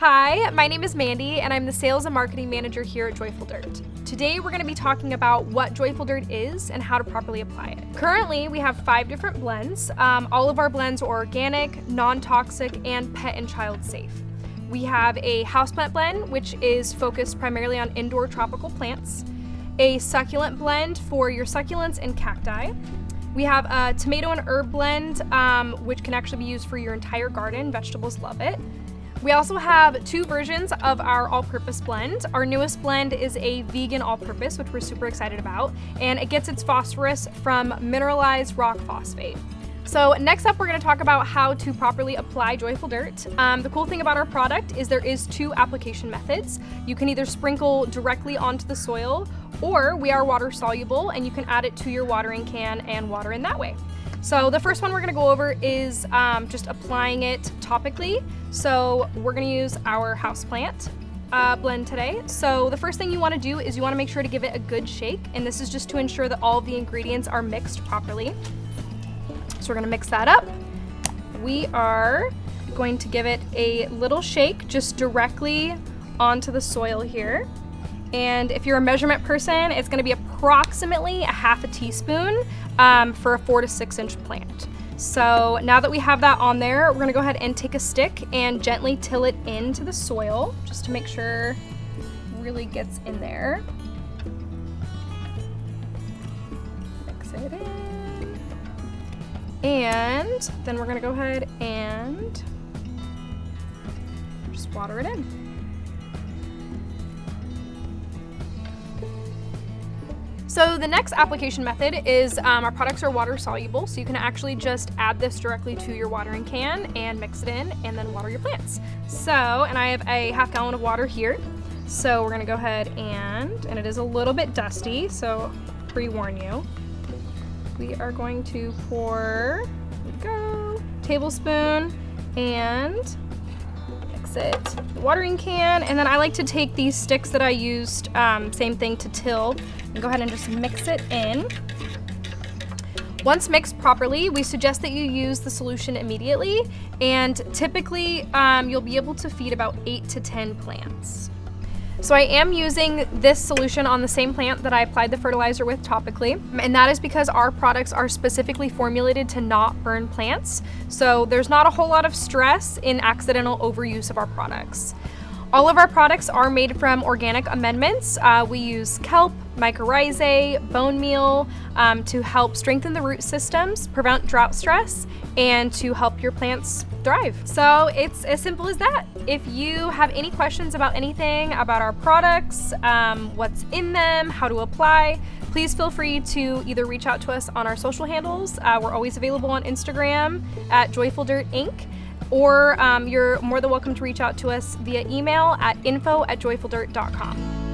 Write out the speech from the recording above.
Hi, my name is Mandy, and I'm the Sales and Marketing Manager here at Joyful Dirt. Today, we're going to be talking about what Joyful Dirt is and how to properly apply it. Currently, we have 5 different blends. All of our blends are organic, non-toxic, and pet and child safe. We have a houseplant blend, which is focused primarily on indoor tropical plants, a succulent blend for your succulents and cacti. We have a tomato and herb blend, which can actually be used for your entire garden. Vegetables love it. We also have 2 versions of our all-purpose blend. Our newest blend is a vegan all-purpose, which we're super excited about, and it gets its phosphorus from mineralized rock phosphate. So next up, we're going to talk about how to properly apply Joyful Dirt. The cool thing about our product is there is 2 application methods. You can either sprinkle directly onto the soil, or we are water soluble, and you can add it to your watering can and water in that way. So the first one we're gonna go over is just applying it topically. So we're gonna use our houseplant blend today. So the first thing you wanna do is you wanna make sure to give it a good shake, and this is just to ensure that all of the ingredients are mixed properly. So we're gonna mix that up. We are going to give it a little shake just directly onto the soil here. And if you're a measurement person, it's gonna be approximately a half a teaspoon for a 4 to 6 inch plant. So now that we have that on there, we're gonna go ahead and take a stick and gently till it into the soil just to make sure it really gets in there. Mix it in. And then we're gonna go ahead and just water it in. So the next application method is our products are water soluble, so you can actually just add this directly to your watering can and mix it in and then water your plants. So, and I have a half gallon of water here. So we're gonna go ahead and it is a little bit dusty, so pre-warn you. We are going to pour, here we go, tablespoon and mix it, the watering can, and then I like to take these sticks that I used, same thing to till, and go ahead and just mix it in. Once mixed properly, we suggest that you use the solution immediately, and typically you'll be able to feed about 8 to 10 plants. So I am using this solution on the same plant that I applied the fertilizer with topically, and that is because our products are specifically formulated to not burn plants, so there's not a whole lot of stress in accidental overuse of our products. All of our products are made from organic amendments. We use kelp, mycorrhizae, bone meal to help strengthen the root systems, prevent drought stress, and to help your plants thrive. So it's as simple as that. If you have any questions about anything about our products, what's in them, how to apply, please feel free to either reach out to us on our social handles. We're always available on Instagram at Joyful Dirt Inc. Or you're more than welcome to reach out to us via email at info@joyfuldirt.com.